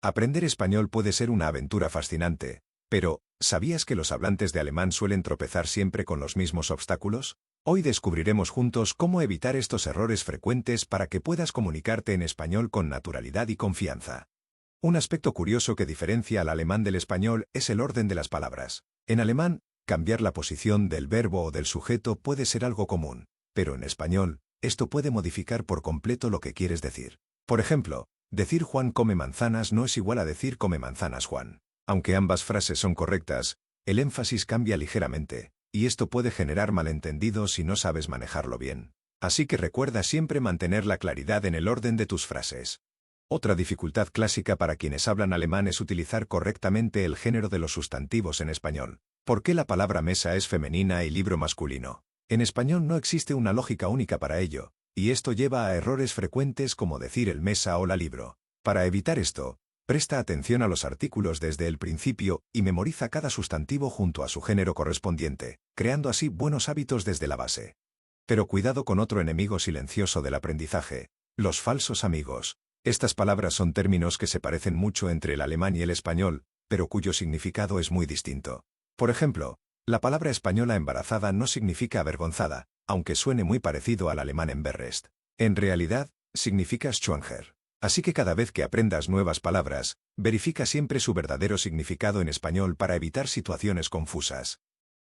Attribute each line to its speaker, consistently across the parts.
Speaker 1: Aprender español puede ser una aventura fascinante, pero ¿sabías que los hablantes de alemán suelen tropezar siempre con los mismos obstáculos? Hoy descubriremos juntos cómo evitar estos errores frecuentes para que puedas comunicarte en español con naturalidad y confianza. Un aspecto curioso que diferencia al alemán del español es el orden de las palabras. En alemán, cambiar la posición del verbo o del sujeto puede ser algo común, pero en español, esto puede modificar por completo lo que quieres decir. Por ejemplo, decir Juan come manzanas no es igual a decir come manzanas Juan. Aunque ambas frases son correctas, el énfasis cambia ligeramente, y esto puede generar malentendidos si no sabes manejarlo bien. Así que recuerda siempre mantener la claridad en el orden de tus frases. Otra dificultad clásica para quienes hablan alemán es utilizar correctamente el género de los sustantivos en español. ¿Por qué la palabra mesa es femenina y libro masculino? En español no existe una lógica única para ello, y esto lleva a errores frecuentes como decir el mesa o la libro. Para evitar esto, presta atención a los artículos desde el principio y memoriza cada sustantivo junto a su género correspondiente, creando así buenos hábitos desde la base. Pero cuidado con otro enemigo silencioso del aprendizaje: los falsos amigos. Estas palabras son términos que se parecen mucho entre el alemán y el español, pero cuyo significado es muy distinto. Por ejemplo, la palabra española embarazada no significa avergonzada, aunque suene muy parecido al alemán embarrassed. En realidad, significa schwanger. Así que cada vez que aprendas nuevas palabras, verifica siempre su verdadero significado en español para evitar situaciones confusas.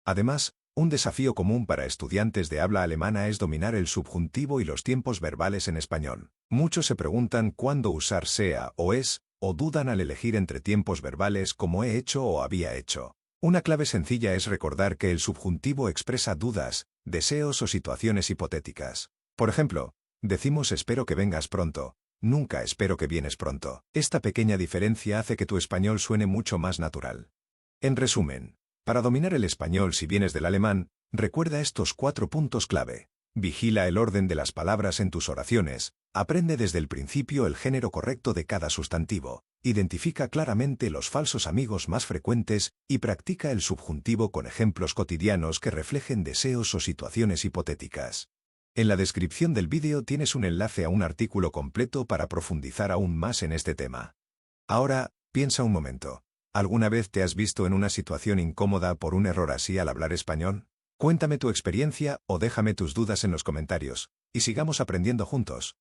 Speaker 1: Además, un desafío común para estudiantes de habla alemana es dominar el subjuntivo y los tiempos verbales en español. Muchos se preguntan cuándo usar sea o es, o dudan al elegir entre tiempos verbales como he hecho o había hecho. Una clave sencilla es recordar que el subjuntivo expresa dudas, deseos o situaciones hipotéticas. Por ejemplo, decimos espero que vengas pronto, nunca espero que vienes pronto. Esta pequeña diferencia hace que tu español suene mucho más natural. En resumen, para dominar el español si vienes del alemán, recuerda estos 4 puntos clave. Vigila el orden de las palabras en tus oraciones, aprende desde el principio el género correcto de cada sustantivo, identifica claramente los falsos amigos más frecuentes y practica el subjuntivo con ejemplos cotidianos que reflejen deseos o situaciones hipotéticas. En la descripción del vídeo tienes un enlace a un artículo completo para profundizar aún más en este tema. Ahora, piensa un momento. ¿Alguna vez te has visto en una situación incómoda por un error así al hablar español? Cuéntame tu experiencia o déjame tus dudas en los comentarios, y sigamos aprendiendo juntos.